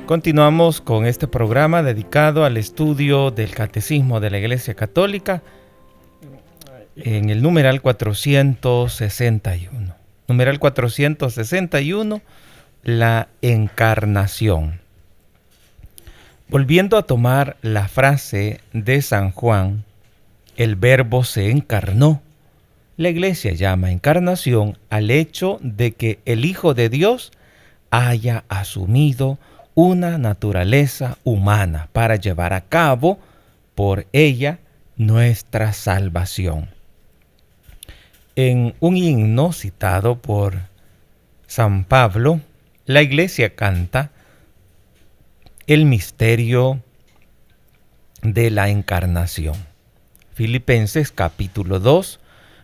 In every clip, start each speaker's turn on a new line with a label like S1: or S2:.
S1: Continuamos con este programa dedicado al estudio del Catecismo de la Iglesia Católica en el numeral 461. Numeral 461, la encarnación. Volviendo a tomar la frase de San Juan, el Verbo se encarnó. La Iglesia llama encarnación al hecho de que el Hijo de Dios haya asumido una naturaleza humana para llevar a cabo por ella nuestra salvación. En un himno citado por San Pablo, la Iglesia canta el misterio de la encarnación. Filipenses capítulo 2,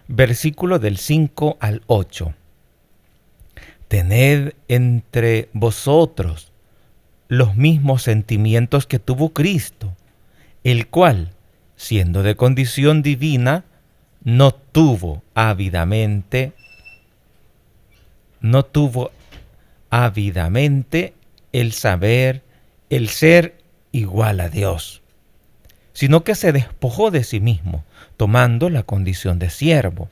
S1: versículo del 5 al 8. Tened entre vosotros los mismos sentimientos que tuvo Cristo, el cual, siendo de condición divina, no tuvo ávidamente el ser igual a Dios, sino que se despojó de sí mismo, tomando la condición de siervo,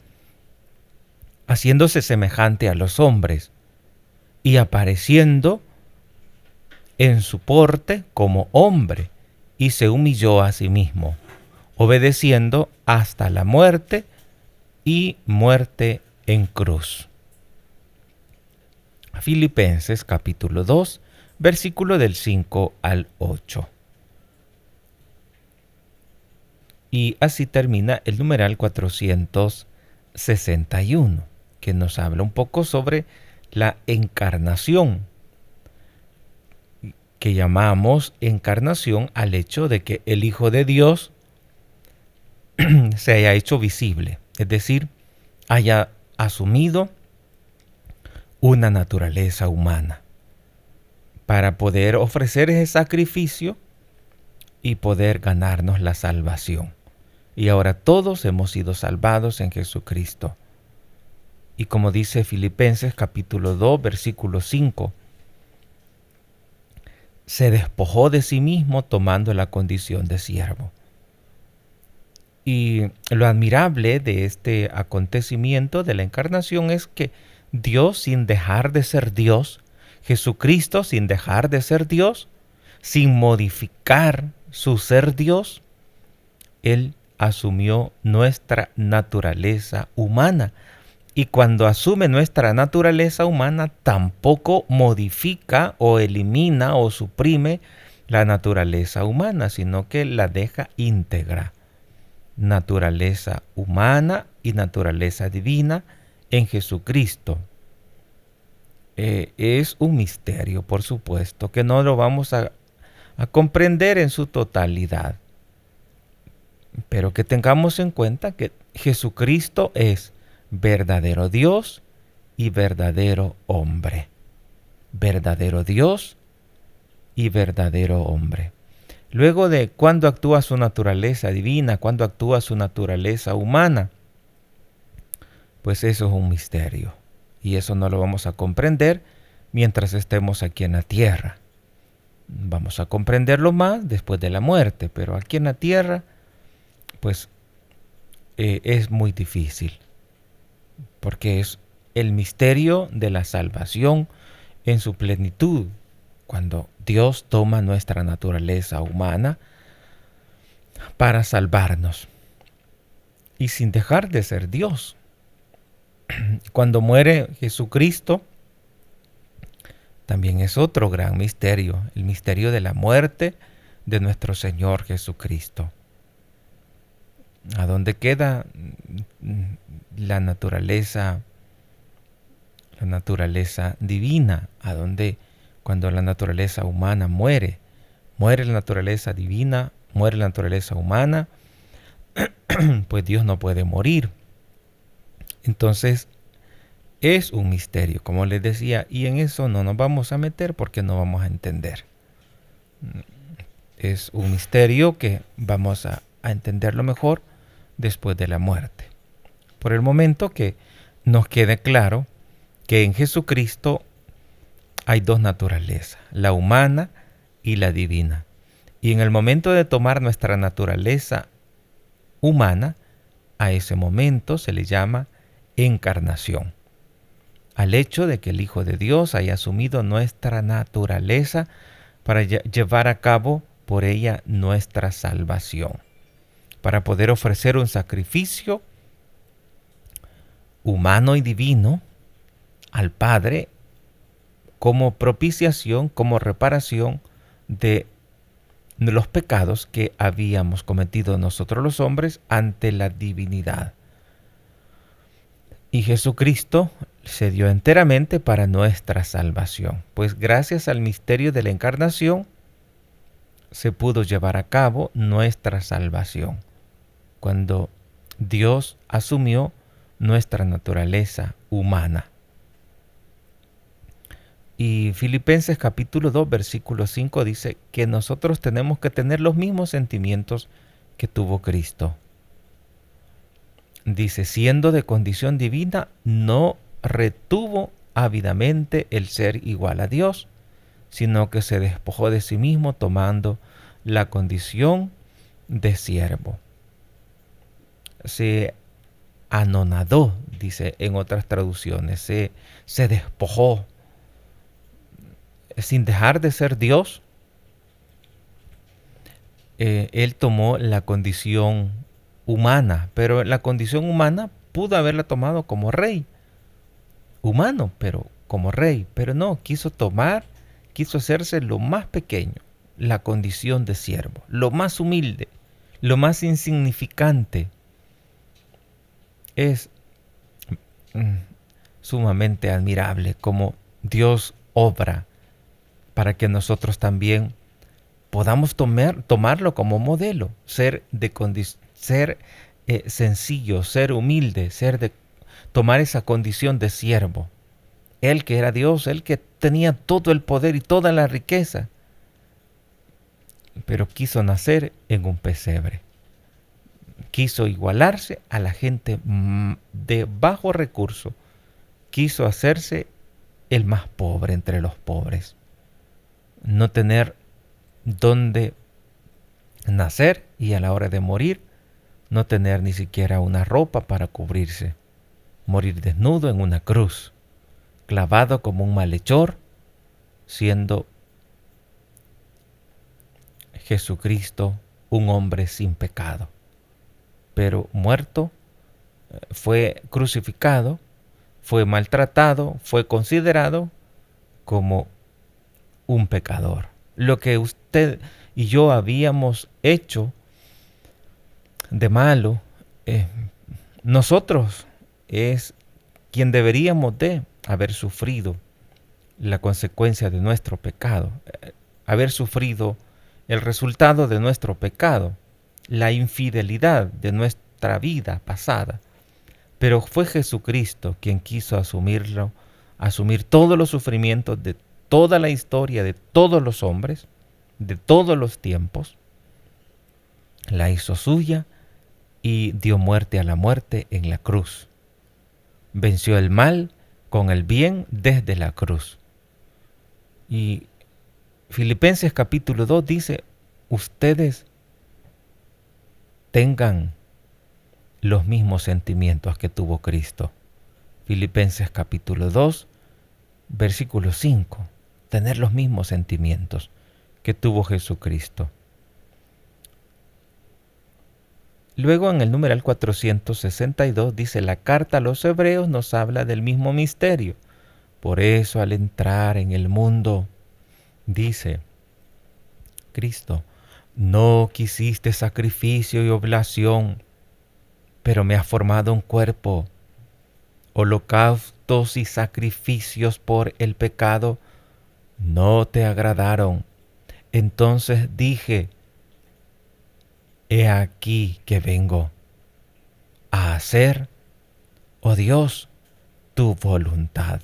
S1: haciéndose semejante a los hombres, y apareciendo en su porte como hombre, y se humilló a sí mismo, obedeciendo hasta la muerte y muerte en cruz. Filipenses capítulo 2, versículo del 5 al 8. Y así termina el numeral 461, que nos habla un poco sobre la encarnación, que llamamos encarnación al hecho de que el Hijo de Dios se haya hecho visible, es decir, haya asumido una naturaleza humana para poder ofrecer ese sacrificio y poder ganarnos la salvación. Y ahora todos hemos sido salvados en Jesucristo. Y como dice Filipenses capítulo 2, versículo 5, se despojó de sí mismo tomando la condición de siervo. Y lo admirable de este acontecimiento de la encarnación es que Dios, sin dejar de ser Dios, Jesucristo, sin dejar de ser Dios, sin modificar su ser Dios, Él asumió nuestra naturaleza humana. Y cuando asume nuestra naturaleza humana, tampoco modifica o elimina o suprime la naturaleza humana, sino que la deja íntegra. Naturaleza humana y naturaleza divina en Jesucristo. Es un misterio, por supuesto, que no lo vamos a comprender en su totalidad. Pero que tengamos en cuenta que Jesucristo es verdadero Dios y verdadero hombre. Verdadero Dios y verdadero hombre. Luego de cuándo actúa su naturaleza divina, cuándo actúa su naturaleza humana, pues eso es un misterio. Y eso no lo vamos a comprender mientras estemos aquí en la tierra. Vamos a comprenderlo más después de la muerte, pero aquí en la tierra, pues es muy difícil. Porque es el misterio de la salvación en su plenitud, cuando Dios toma nuestra naturaleza humana para salvarnos y sin dejar de ser Dios. Cuando muere Jesucristo, también es otro gran misterio, el misterio de la muerte de nuestro Señor Jesucristo. ¿A dónde queda la naturaleza divina? ¿A dónde, cuando la naturaleza humana muere? Muere la naturaleza divina, muere la naturaleza humana, pues Dios no puede morir. Entonces, es un misterio, como les decía, y en eso no nos vamos a meter porque no vamos a entender. Es un misterio que vamos a entenderlo mejor después de la muerte. Por el momento que nos quede claro que en Jesucristo hay dos naturalezas, la humana y la divina. Y en el momento de tomar nuestra naturaleza humana, a ese momento se le llama encarnación. Al hecho de que el Hijo de Dios haya asumido nuestra naturaleza para llevar a cabo por ella nuestra salvación, para poder ofrecer un sacrificio humano y divino al Padre como propiciación, como reparación de los pecados que habíamos cometido nosotros los hombres ante la divinidad. Y Jesucristo se dio enteramente para nuestra salvación, pues gracias al misterio de la encarnación se pudo llevar a cabo nuestra salvación, cuando Dios asumió nuestra naturaleza humana. Y Filipenses capítulo 2, versículo 5 dice que nosotros tenemos que tener los mismos sentimientos que tuvo Cristo. Dice, siendo de condición divina, no retuvo ávidamente el ser igual a Dios, sino que se despojó de sí mismo tomando la condición de siervo. Se anonadó, dice en otras traducciones, se despojó. Sin dejar de ser Dios, él tomó la condición humana, pero la condición humana pudo haberla tomado como rey, humano, pero como rey, pero no, quiso hacerse lo más pequeño, la condición de siervo, lo más humilde, lo más insignificante. Es sumamente admirable cómo Dios obra para que nosotros también podamos tomarlo como modelo, ser sencillo, ser humilde, tomar esa condición de siervo. Él que era Dios, Él que tenía todo el poder y toda la riqueza, pero quiso nacer en un pesebre. Quiso igualarse a la gente de bajo recurso. Quiso hacerse el más pobre entre los pobres. No tener dónde nacer y a la hora de morir no tener ni siquiera una ropa para cubrirse. Morir desnudo en una cruz, clavado como un malhechor, siendo Jesucristo un hombre sin pecado. Pero muerto, fue crucificado, fue maltratado, fue considerado como un pecador. Lo que usted y yo habíamos hecho de malo, nosotros es quien deberíamos de haber sufrido la consecuencia de nuestro pecado, haber sufrido el resultado de nuestro pecado, la infidelidad de nuestra vida pasada. Pero fue Jesucristo quien quiso asumir todos los sufrimientos de toda la historia de todos los hombres, de todos los tiempos, la hizo suya y dio muerte a la muerte en la cruz. Venció el mal con el bien desde la cruz. Y Filipenses capítulo 2 dice, ustedes tengan los mismos sentimientos que tuvo Cristo. Filipenses capítulo 2, versículo 5. Tener los mismos sentimientos que tuvo Jesucristo. Luego en el numeral 462 dice, la carta a los hebreos nos habla del mismo misterio. Por eso al entrar en el mundo, dice Cristo, no quisiste sacrificio y oblación, pero me has formado un cuerpo. Holocaustos y sacrificios por el pecado no te agradaron. Entonces dije, he aquí que vengo a hacer, oh Dios, tu voluntad.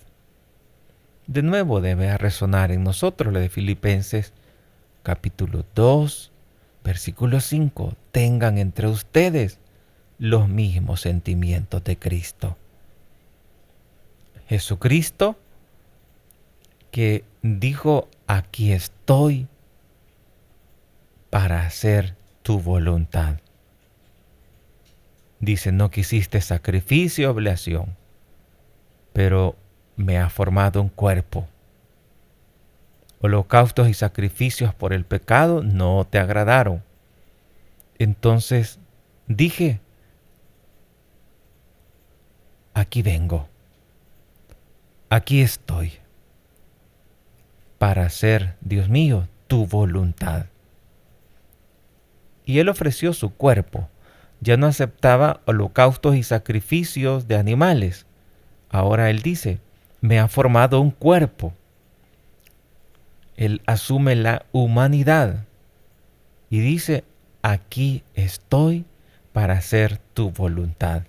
S1: De nuevo debe resonar en nosotros lo de Filipenses capítulo 2, versículo 5. Tengan entre ustedes los mismos sentimientos de Cristo. Jesucristo que dijo, aquí estoy, para hacer tu voluntad. Dice, no quisiste sacrificio o oblación, pero me ha formado un cuerpo. Holocaustos y sacrificios por el pecado no te agradaron. Entonces dije, aquí vengo, aquí estoy, para hacer, Dios mío, tu voluntad. Y él ofreció su cuerpo. Ya no aceptaba holocaustos y sacrificios de animales. Ahora él dice, me ha formado un cuerpo. Él asume la humanidad y dice, aquí estoy para hacer tu voluntad.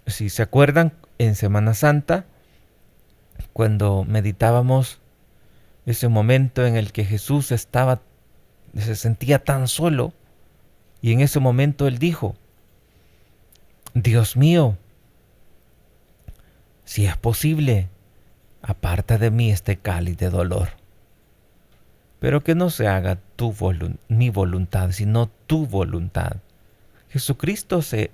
S1: Si se acuerdan, en Semana Santa, cuando meditábamos ese momento en el que Jesús se sentía tan solo, y en ese momento él dijo, Dios mío, si es posible, aparta de mí este cáliz de dolor. Pero que no se haga mi voluntad, sino tu voluntad. Jesucristo se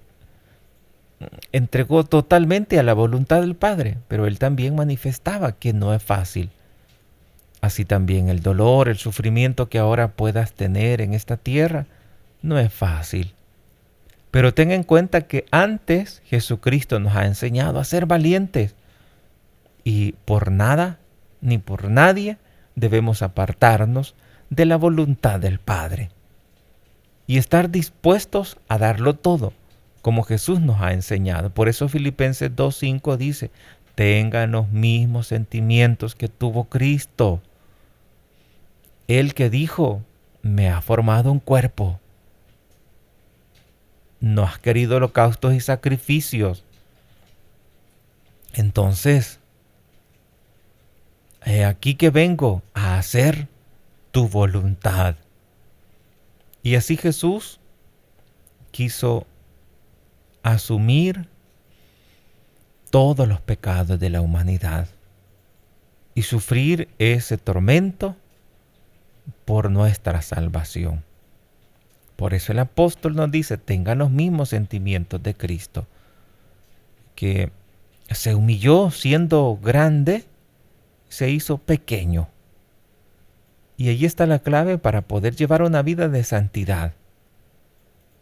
S1: entregó totalmente a la voluntad del Padre, pero él también manifestaba que no es fácil. Así también el dolor, el sufrimiento que ahora puedas tener en esta tierra, no es fácil. Pero ten en cuenta que antes Jesucristo nos ha enseñado a ser valientes. Y por nada ni por nadie debemos apartarnos de la voluntad del Padre. Y estar dispuestos a darlo todo, como Jesús nos ha enseñado. Por eso Filipenses 2:5 dice, tengan los mismos sentimientos que tuvo Cristo. Él que dijo, me ha formado un cuerpo. No has querido holocaustos y sacrificios. Entonces, he aquí que vengo a hacer tu voluntad. Y así Jesús quiso asumir todos los pecados de la humanidad y sufrir ese tormento por nuestra salvación. Por eso el apóstol nos dice, tengan los mismos sentimientos de Cristo, que se humilló siendo grande, se hizo pequeño. Y allí está la clave para poder llevar una vida de santidad.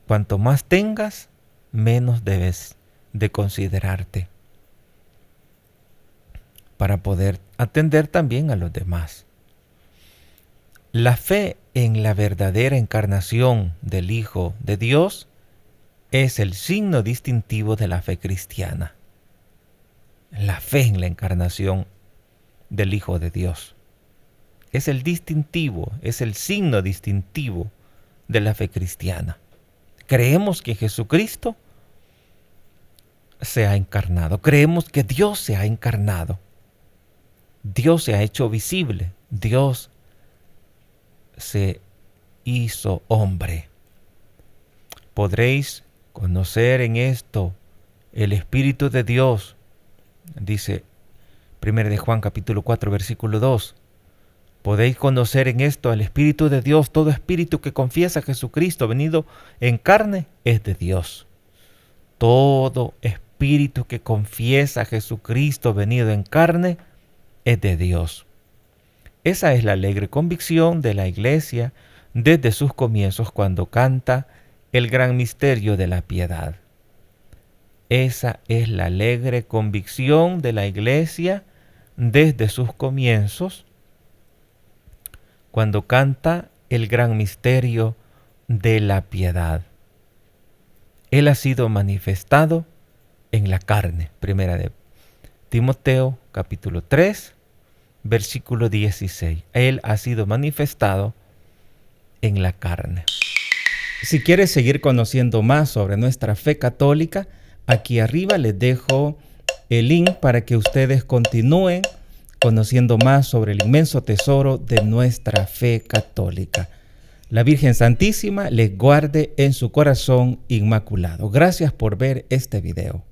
S1: Cuanto más tengas, menos debes de considerarte, para poder atender también a los demás. La fe en la verdadera encarnación del Hijo de Dios es el signo distintivo de la fe cristiana. La fe en la encarnación del Hijo de Dios es el distintivo, es el signo distintivo de la fe cristiana. Creemos que Jesucristo se ha encarnado, creemos que Dios se ha encarnado, Dios se ha hecho visible, Dios se hizo hombre. Podréis conocer en esto el Espíritu de Dios, dice 1 de Juan capítulo 4 versículo 2. Podéis conocer en esto al Espíritu de Dios. Todo espíritu que confiesa a Jesucristo venido en carne es de Dios. Todo espíritu que confiesa a Jesucristo venido en carne es de Dios. Esa es la alegre convicción de la Iglesia desde sus comienzos cuando canta el gran misterio de la piedad. Esa es la alegre convicción de la Iglesia desde sus comienzos cuando canta el gran misterio de la piedad. Él ha sido manifestado en la carne. Primera de Timoteo capítulo 3, versículo 16. Él ha sido manifestado en la carne. Si quieres seguir conociendo más sobre nuestra fe católica, aquí arriba les dejo el link para que ustedes continúen conociendo más sobre el inmenso tesoro de nuestra fe católica. La Virgen Santísima les guarde en su corazón inmaculado. Gracias por ver este video.